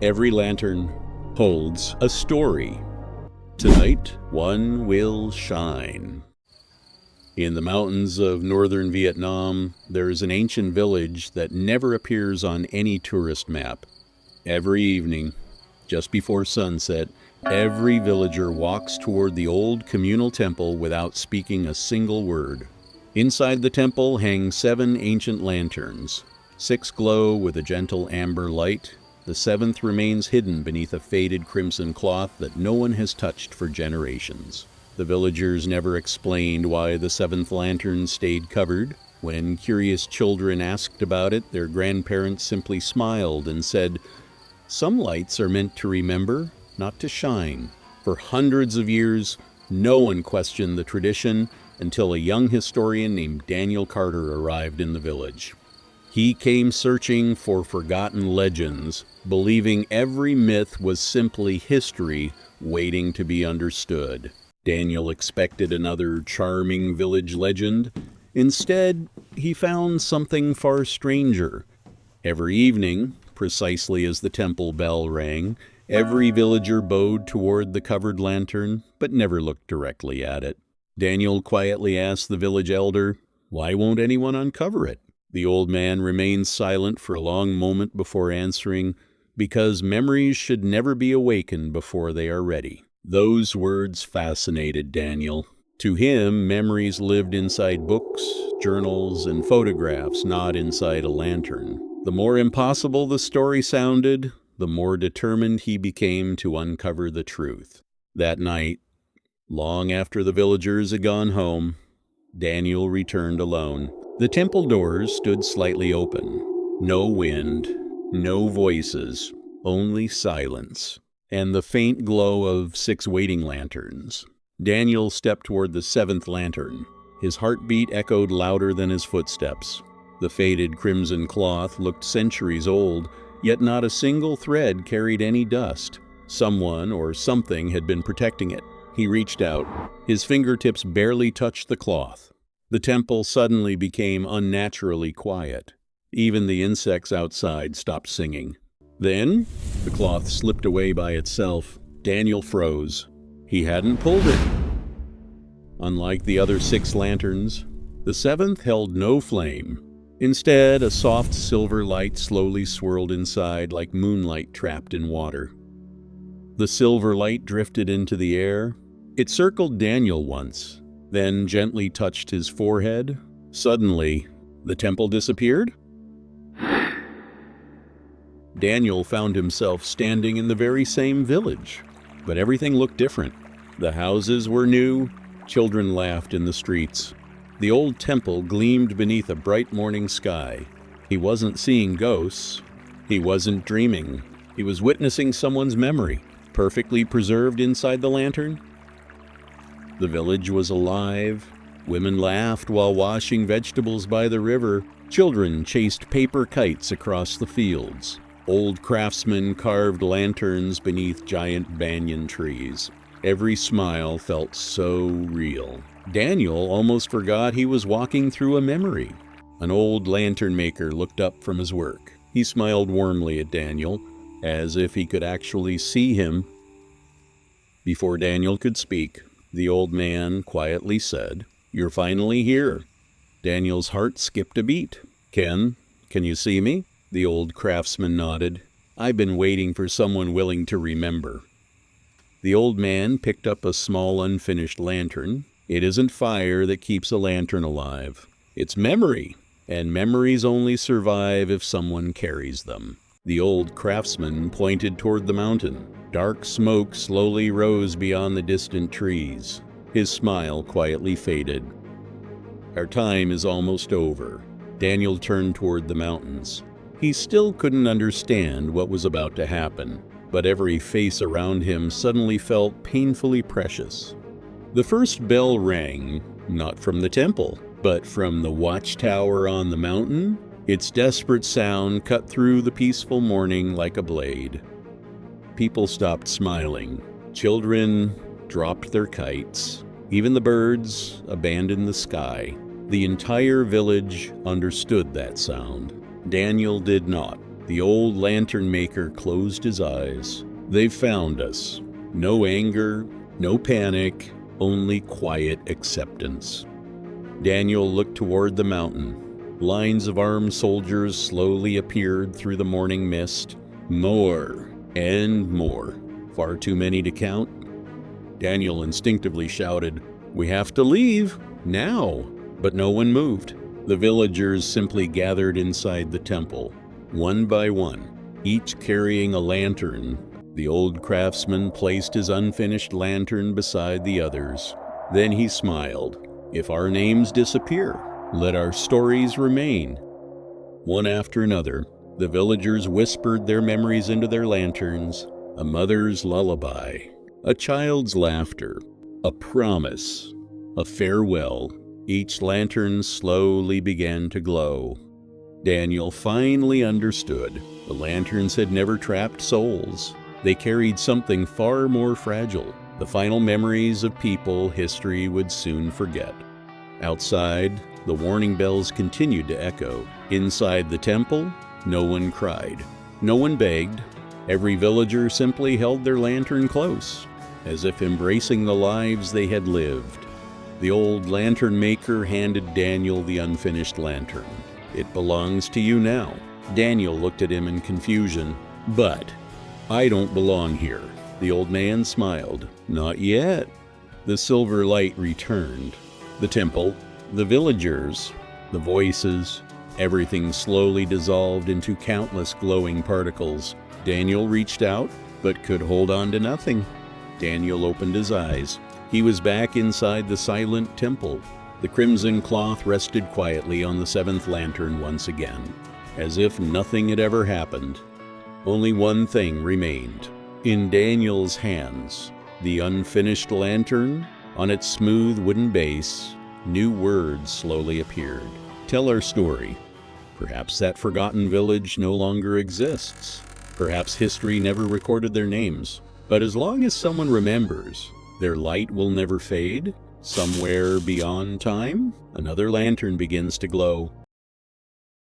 Every lantern holds a story. Tonight, one will shine. In the mountains of northern Vietnam, there is an ancient village that never appears on any tourist map. Every evening, just before sunset, every villager walks toward the old communal temple without speaking a single word. Inside the temple hang 7 ancient lanterns. 6 glow with a gentle amber light. The 7th remains hidden beneath a faded crimson cloth that no one has touched for generations. The villagers never explained why the 7th lantern stayed covered. When curious children asked about it, their grandparents simply smiled and said, "Some lights are meant to remember, not to shine." For hundreds of years, no one questioned the tradition until a young historian named Daniel Carter arrived in the village. He came searching for forgotten legends, believing every myth was simply history waiting to be understood. Daniel expected another charming village legend. Instead, he found something far stranger. Every evening, precisely as the temple bell rang, every villager bowed toward the covered lantern, but never looked directly at it. Daniel quietly asked the village elder, "Why won't anyone uncover it?" The old man remained silent for a long moment before answering, "Because memories should never be awakened before they are ready." Those words fascinated Daniel. To him, memories lived inside books, journals, and photographs, not inside a lantern. The more impossible the story sounded, the more determined he became to uncover the truth. That night, long after the villagers had gone home, Daniel returned alone. The temple doors stood slightly open. No wind, no voices, only silence, and the faint glow of 6 waiting lanterns. Daniel stepped toward the 7th lantern. His heartbeat echoed louder than his footsteps. The faded crimson cloth looked centuries old, yet not a single thread carried any dust. Someone or something had been protecting it. He reached out. His fingertips barely touched the cloth. The temple suddenly became unnaturally quiet. Even the insects outside stopped singing. Then, the cloth slipped away by itself. Daniel froze. He hadn't pulled it. Unlike the other 6 lanterns, the 7th held no flame. Instead, a soft silver light slowly swirled inside like moonlight trapped in water. The silver light drifted into the air. It circled Daniel once, then gently touched his forehead. Suddenly, the temple disappeared. Daniel found himself standing in the very same village, but everything looked different. The houses were new, children laughed in the streets. The old temple gleamed beneath a bright morning sky. He wasn't seeing ghosts. He wasn't dreaming. He was witnessing someone's memory, perfectly preserved inside the lantern. The village was alive. Women laughed while washing vegetables by the river. Children chased paper kites across the fields. Old craftsmen carved lanterns beneath giant banyan trees. Every smile felt so real. Daniel almost forgot he was walking through a memory. An old lantern maker looked up from his work. He smiled warmly at Daniel, as if he could actually see him. Before Daniel could speak, the old man quietly said, "You're finally here." Daniel's heart skipped a beat. Can you see me?" The old craftsman nodded. "I've been waiting for someone willing to remember." The old man picked up a small unfinished lantern. It isn't fire that keeps a lantern alive. It's memory, and memories only survive if someone carries them. The old craftsman pointed toward the mountain. Dark smoke slowly rose beyond the distant trees. His smile quietly faded. "Our time is almost over." Daniel turned toward the mountains. He still couldn't understand what was about to happen, but every face around him suddenly felt painfully precious. The first bell rang, not from the temple, but from the watchtower on the mountain. Its desperate sound cut through the peaceful morning like a blade. People stopped smiling. Children dropped their kites. Even the birds abandoned the sky. The entire village understood that sound. Daniel did not. The old lantern maker closed his eyes. They've found us. No anger, no panic, only quiet acceptance. Daniel looked toward the mountain. Lines of armed soldiers slowly appeared through the morning mist. More and more. Far too many to count. Daniel instinctively shouted, "We have to leave, now!" But no one moved. The villagers simply gathered inside the temple, one by one, each carrying a lantern. The old craftsman placed his unfinished lantern beside the others. Then he smiled. "If our names disappear, let our stories remain." One after another, the villagers whispered their memories into their lanterns. A mother's lullaby, a child's laughter, a promise, a farewell. Each lantern slowly began to glow. Daniel finally understood. The lanterns had never trapped souls. They carried something far more fragile, the final memories of people history would soon forget. Outside, the warning bells continued to echo. Inside the temple, no one cried. No one begged. Every villager simply held their lantern close, as if embracing the lives they had lived. The old lantern maker handed Daniel the unfinished lantern. "It belongs to you now." Daniel looked at him in confusion. "But I don't belong here." The old man smiled. "Not yet." The silver light returned. The temple, the villagers, the voices, everything slowly dissolved into countless glowing particles. Daniel reached out, but could hold on to nothing. Daniel opened his eyes. He was back inside the silent temple. The crimson cloth rested quietly on the seventh lantern once again, as if nothing had ever happened. Only one thing remained. In Daniel's hands, the unfinished lantern, on its smooth wooden base, new words slowly appeared. Tell our story. Perhaps that forgotten village no longer exists. Perhaps history never recorded their names. But as long as someone remembers, their light will never fade. Somewhere beyond time, another lantern begins to glow.